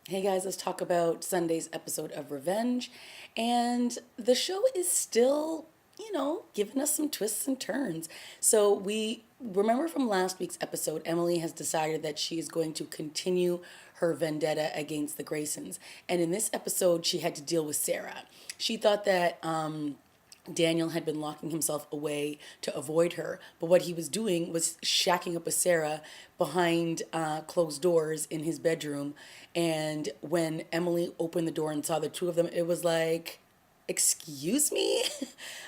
Hey guys, let's talk about Sunday's episode of Revenge. And the show is still, giving us some twists and turns. So we remember from last week's episode, Emily has decided that she is going to continue her vendetta against the Graysons. And in this episode, she had to deal with Sarah. She thought that Daniel had been locking himself away to avoid her, but what he was doing was shacking up with Sarah behind closed doors in his bedroom. And when Emily opened the door and saw the two of them, it was like, excuse me?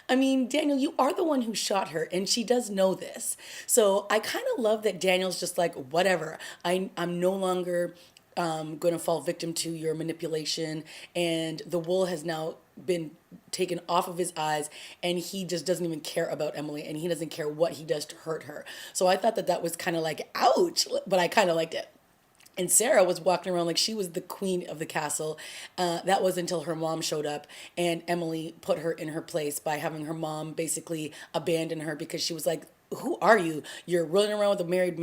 I mean, Daniel, you are the one who shot her, and she does know this. So I kind of love that Daniel's just like, whatever. I'm no longer going to fall victim to your manipulation, and the wool has now been taken off of his eyes, and he just doesn't even care about Emily, and he doesn't care what he does to hurt her. So I thought that that was kind of like ouch, but I kind of liked it. And Sarah was walking around like she was the queen of the castle. That was until her mom showed up, and Emily put her in her place by having her mom basically abandon her because she was like, who are you? You're running around with a married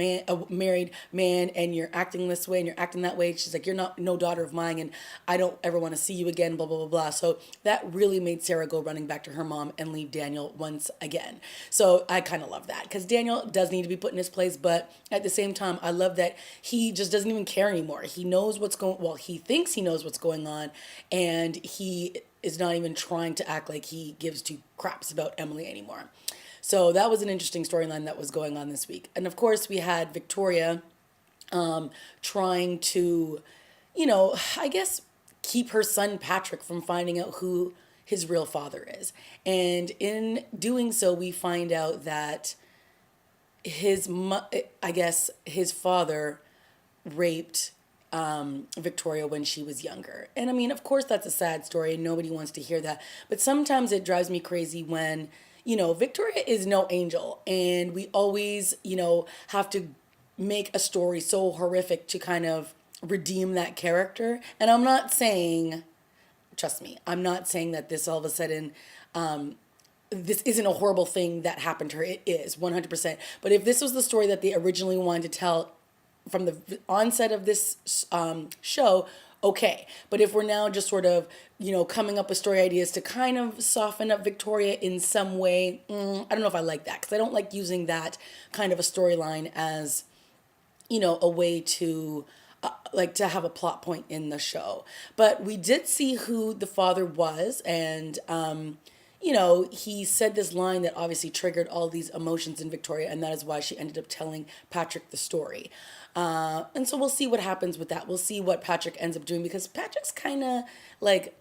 man, and you're acting this way and you're acting that way. She's like, you're not no daughter of mine, and I don't ever want to see you again. Blah blah blah blah. So that really made Sarah go running back to her mom and leave Daniel once again. So I kind of love that because Daniel does need to be put in his place, but at the same time, I love that he just doesn't even care anymore. He knows what's going. Well, he thinks he knows what's going on, and he is not even trying to act like he gives two craps about Emily anymore. So that was an interesting storyline that was going on this week. And of course, we had Victoria trying to, I guess, keep her son Patrick from finding out who his real father is. And in doing so, we find out that I guess his father raped Victoria when she was younger. And I mean, of course, that's a sad story and nobody wants to hear that. But sometimes it drives me crazy when, Victoria is no angel. And we always, have to make a story so horrific to kind of redeem that character. And I'm not saying, trust me, I'm not saying that this all of a sudden this isn't a horrible thing that happened to her. It is 100%. But if this was the story that they originally wanted to tell from the onset of this show, okay. But if we're now just sort of, coming up with story ideas to kind of soften up Victoria in some way, I don't know if I like that because I don't like using that kind of a storyline as, a way to like to have a plot point in the show. But we did see who the father was, and he said this line that obviously triggered all these emotions in Victoria, and that is why she ended up telling Patrick the story. And so we'll see what happens with that. We'll see what Patrick ends up doing because Patrick's kind of like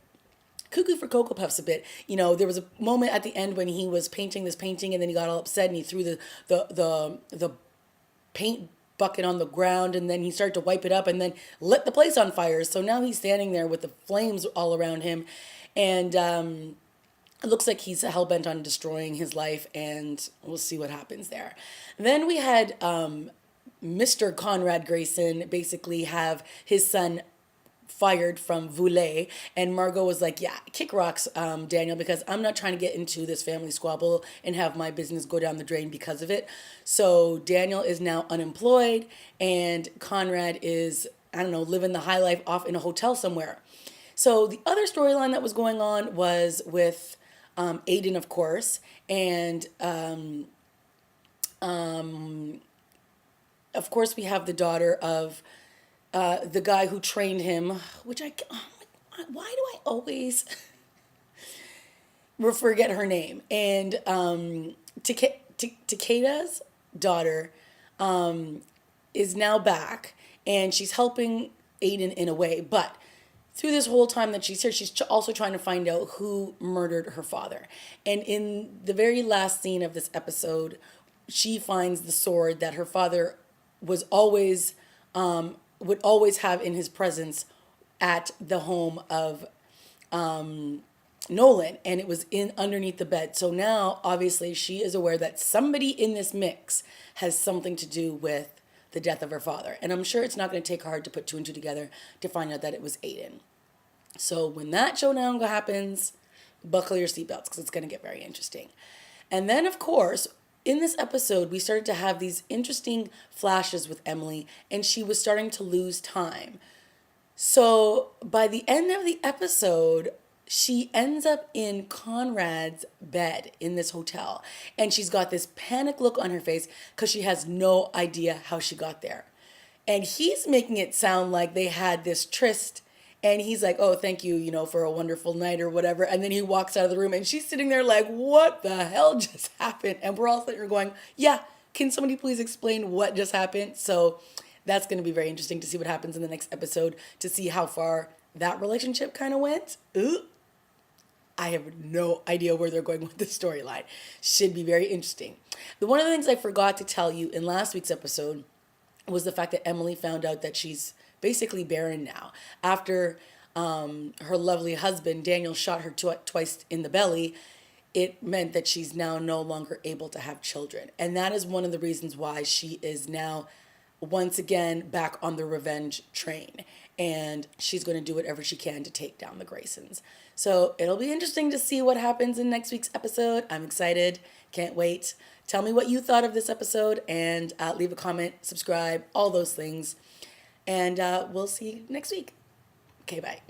cuckoo for Cocoa Puffs a bit. There was a moment at the end when he was painting this painting, and then he got all upset and he threw the paint bucket on the ground, and then he started to wipe it up and then lit the place on fire. So now he's standing there with the flames all around him, and it looks like he's hell bent on destroying his life, and we'll see what happens there. Then we had Mr. Conrad Grayson basically have his son fired from Voulet, and Margot was like, yeah, kick rocks, Daniel, because I'm not trying to get into this family squabble and have my business go down the drain because of it. So Daniel is now unemployed, and Conrad is, I don't know, living the high life off in a hotel somewhere. So the other storyline that was going on was with Aiden, of course, and of course we have the daughter of the guy who trained him, which why do I always forget her name? And Takeda's daughter is now back, and she's helping Aiden in a way, but through this whole time that she's here, she's also trying to find out who murdered her father. And in the very last scene of this episode, she finds the sword that her father was always would always have in his presence at the home of Nolan, and it was in underneath the bed. So now obviously she is aware that somebody in this mix has something to do with the death of her father. And I'm sure it's not going to take hard to put two and two together to find out that it was Aiden. So when that showdown happens, buckle your seatbelts because it's going to get very interesting. And then, of course, in this episode, we started to have these interesting flashes with Emily, and she was starting to lose time. So by the end of the episode, she ends up in Conrad's bed in this hotel. And she's got this panic look on her face because she has no idea how she got there. And he's making it sound like they had this tryst. And he's like, oh, thank you, for a wonderful night or whatever. And then he walks out of the room and she's sitting there like, what the hell just happened? And we're all sitting there going, yeah, can somebody please explain what just happened? So that's going to be very interesting to see what happens in the next episode, to see how far that relationship kind of went. Ooh, I have no idea where they're going with the storyline. Should be very interesting. One of the things I forgot to tell you in last week's episode was the fact that Emily found out that she's basically barren now. After her lovely husband, Daniel, shot her twice in the belly, it meant that she's now no longer able to have children. And that is one of the reasons why she is now once again back on the revenge train. And she's going to do whatever she can to take down the Graysons. So it'll be interesting to see what happens in next week's episode. I'm excited. Can't wait. Tell me what you thought of this episode and leave a comment, subscribe, all those things. And we'll see you next week. Okay, bye.